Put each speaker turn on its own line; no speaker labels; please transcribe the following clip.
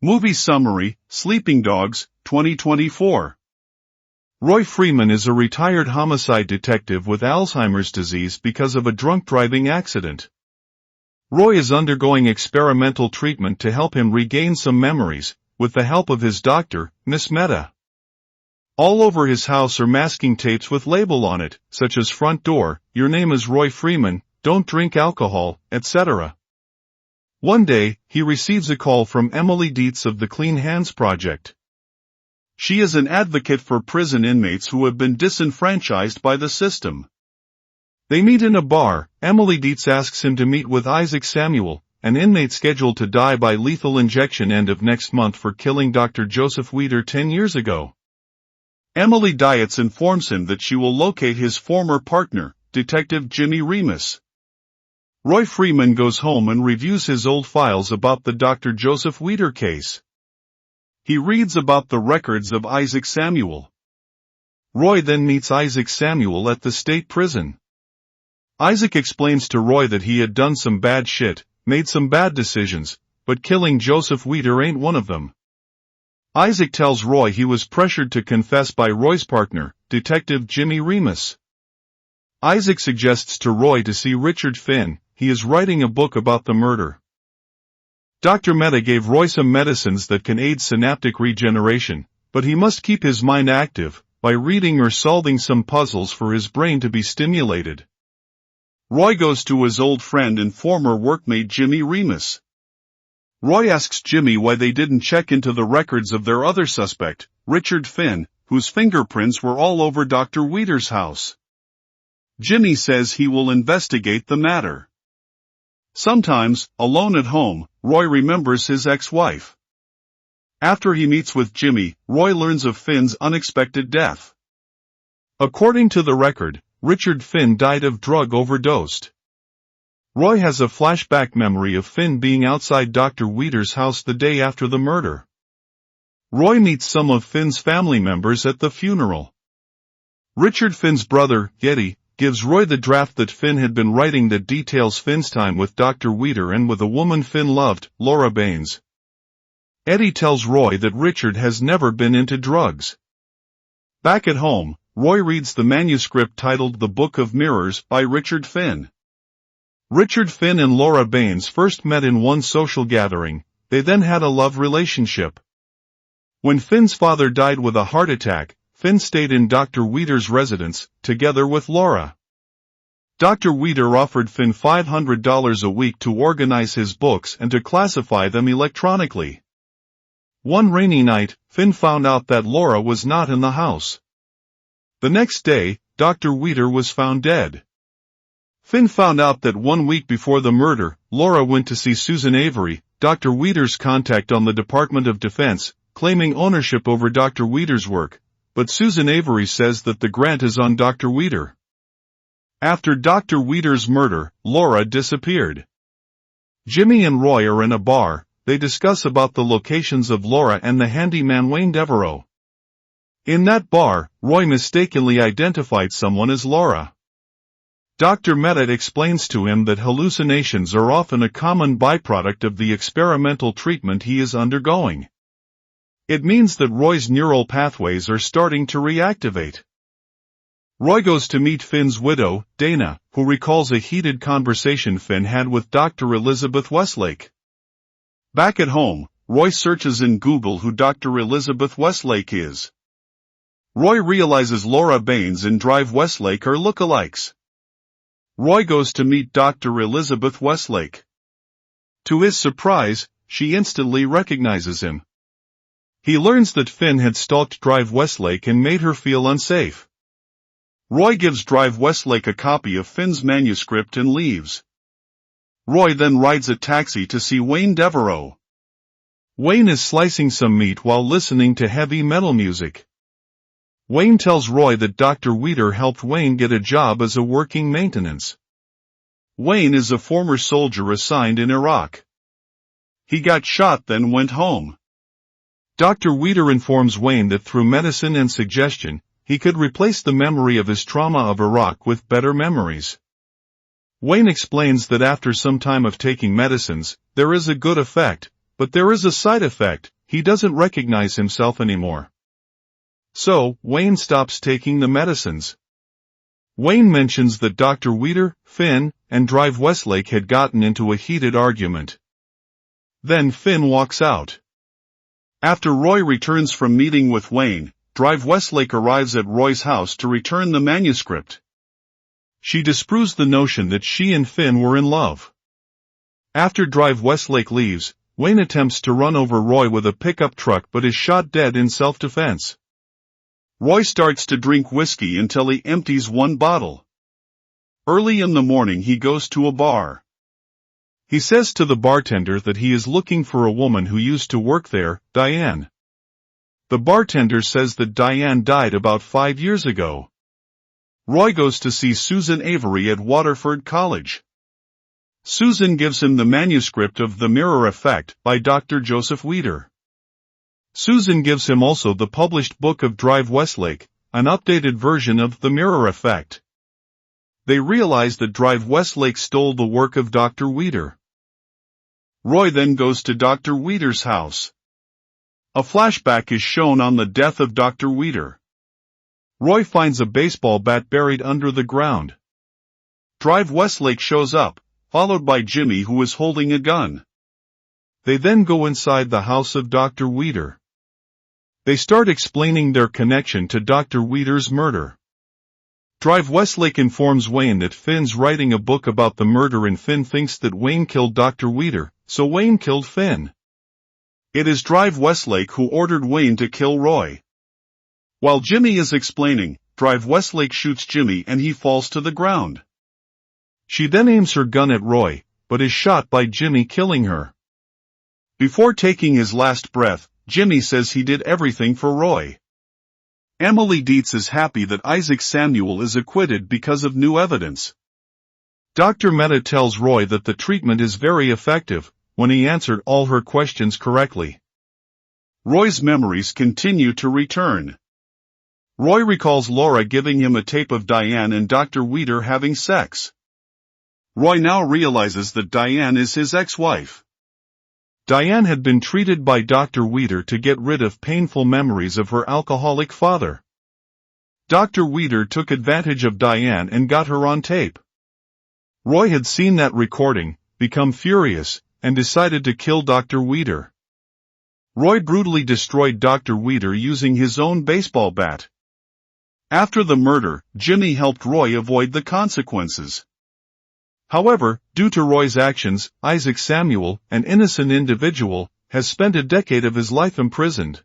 Movie summary, Sleeping Dogs, 2024. Roy Freeman is a retired homicide detective with Alzheimer's disease because of a drunk driving accident. Roy is undergoing experimental treatment to help him regain some memories, with the help of his doctor, Miss Mehta. All over his house are masking tapes with label on it, such as "Front Door, Your Name is Roy Freeman, Don't Drink Alcohol," etc. One day, he receives a call from Emily Dietz of the Clean Hands Project. She is an advocate for prison inmates who have been disenfranchised by the system. They meet in a bar. Emily Dietz asks him to meet with Isaac Samuel, an inmate scheduled to die by lethal injection end of next month for killing Dr. Joseph Weider 10 years ago. Emily Dietz informs him that she will locate his former partner, Detective Jimmy Remus. Roy Freeman goes home and reviews his old files about the Dr. Joseph Weider case. He reads about the records of Isaac Samuel. Roy then meets Isaac Samuel at the state prison. Isaac explains to Roy that he had done some bad shit, made some bad decisions, but killing Joseph Weider ain't one of them. Isaac tells Roy he was pressured to confess by Roy's partner, Detective Jimmy Remus. Isaac suggests to Roy to see Richard Finn. He is writing a book about the murder. Dr. Mehta gave Roy some medicines that can aid synaptic regeneration, but he must keep his mind active by reading or solving some puzzles for his brain to be stimulated. Roy goes to his old friend and former workmate Jimmy Remus. Roy asks Jimmy why they didn't check into the records of their other suspect, Richard Finn, whose fingerprints were all over Dr. Weider's house. Jimmy says he will investigate the matter. Sometimes, alone at home, Roy remembers his ex-wife. After he meets with Jimmy, Roy learns of Finn's unexpected death. According to the record, Richard Finn died of drug overdose. Roy has a flashback memory of Finn being outside Dr. Weider's house the day after the murder. Roy meets some of Finn's family members at the funeral. Richard Finn's brother, Eddie, gives Roy the draft that Finn had been writing that details Finn's time with Dr. Weider and with a woman Finn loved, Laura Baines. Eddie tells Roy that Richard has never been into drugs. Back at home, Roy reads the manuscript titled The Book of Mirrors by Richard Finn. Richard Finn and Laura Baines first met in one social gathering. They then had a love relationship. When Finn's father died with a heart attack, Finn stayed in Dr. Weider's residence, together with Laura. Dr. Weider offered Finn $500 a week to organize his books and to classify them electronically. One rainy night, Finn found out that Laura was not in the house. The next day, Dr. Weider was found dead. Finn found out that 1 week before the murder, Laura went to see Susan Avery, Dr. Weider's contact on the Department of Defense, claiming ownership over Dr. Weider's work. But Susan Avery says that the grant is on Dr. Weider. After Dr. Weider's murder, Laura disappeared. Jimmy and Roy are in a bar. They discuss about the locations of Laura and the handyman Wayne Devereaux. In that bar, Roy mistakenly identified someone as Laura. Dr. Mehta explains to him that hallucinations are often a common byproduct of the experimental treatment he is undergoing. It means that Roy's neural pathways are starting to reactivate. Roy goes to meet Finn's widow, Dana, who recalls a heated conversation Finn had with Dr. Elizabeth Westlake. Back at home, Roy searches in Google who Dr. Elizabeth Westlake is. Roy realizes Laura Baines and Drive Westlake are lookalikes. Roy goes to meet Dr. Elizabeth Westlake. To his surprise, she instantly recognizes him. He learns that Finn had stalked Drive Westlake and made her feel unsafe. Roy gives Drive Westlake a copy of Finn's manuscript and leaves. Roy then rides a taxi to see Wayne Devereaux. Wayne is slicing some meat while listening to heavy metal music. Wayne tells Roy that Dr. Weider helped Wayne get a job as a working maintenance. Wayne is a former soldier assigned in Iraq. He got shot then went home. Dr. Weider informs Wayne that through medicine and suggestion, he could replace the memory of his trauma of Iraq with better memories. Wayne explains that after some time of taking medicines, there is a good effect, But there is a side effect: he doesn't recognize himself anymore. So, Wayne stops taking the medicines. Wayne mentions that Dr. Weeder, Finn, and Drive Westlake had gotten into a heated argument. Then Finn walks out. After Roy returns from meeting with Wayne, Drive Westlake arrives at Roy's house to return the manuscript. She disproves the notion that she and Finn were in love. After Drive Westlake leaves, Wayne attempts to run over Roy with a pickup truck but is shot dead in self-defense. Roy starts to drink whiskey until he empties one bottle. Early in the morning he goes to a bar. He says to the bartender that he is looking for a woman who used to work there, Diane. The bartender says that Diane died about 5 years ago. Roy goes to see Susan Avery at Waterford College. Susan gives him the manuscript of The Mirror Effect by Dr. Joseph Weeder. Susan gives him also the published book of Drive Westlake, an updated version of The Mirror Effect. They realize that Drive Westlake stole the work of Dr. Weeder. Roy then goes to Dr. Weeder's house. A flashback is shown on the death of Dr. Weeder. Roy finds a baseball bat buried under the ground. Drive Westlake shows up, followed by Jimmy, who is holding a gun. They then go inside the house of Dr. Weeder. They start explaining their connection to Dr. Weeder's murder. Drive Westlake informs Wayne that Finn's writing a book about the murder and Finn thinks that Wayne killed Dr. Weeder, so Wayne killed Finn. It is Drive Westlake who ordered Wayne to kill Roy. While Jimmy is explaining, Drive Westlake shoots Jimmy and he falls to the ground. She then aims her gun at Roy, but is shot by Jimmy, killing her. Before taking his last breath, Jimmy says he did everything for Roy. Emily Dietz is happy that Isaac Samuel is acquitted because of new evidence. Dr. Mehta tells Roy that the treatment is very effective, when he answered all her questions correctly. Roy's memories continue to return. Roy recalls Laura giving him a tape of Diane and Dr. Weeder having sex. Roy now realizes that Diane is his ex-wife. Diane had been treated by Dr. Weeder to get rid of painful memories of her alcoholic father. Dr. Weeder took advantage of Diane and got her on tape. Roy had seen that recording, become furious, and decided to kill Dr. Weeder. Roy brutally destroyed Dr. Weeder using his own baseball bat. After the murder, Jimmy helped Roy avoid the consequences. However, due to Roy's actions, Isaac Samuel, an innocent individual, has spent a decade of his life imprisoned.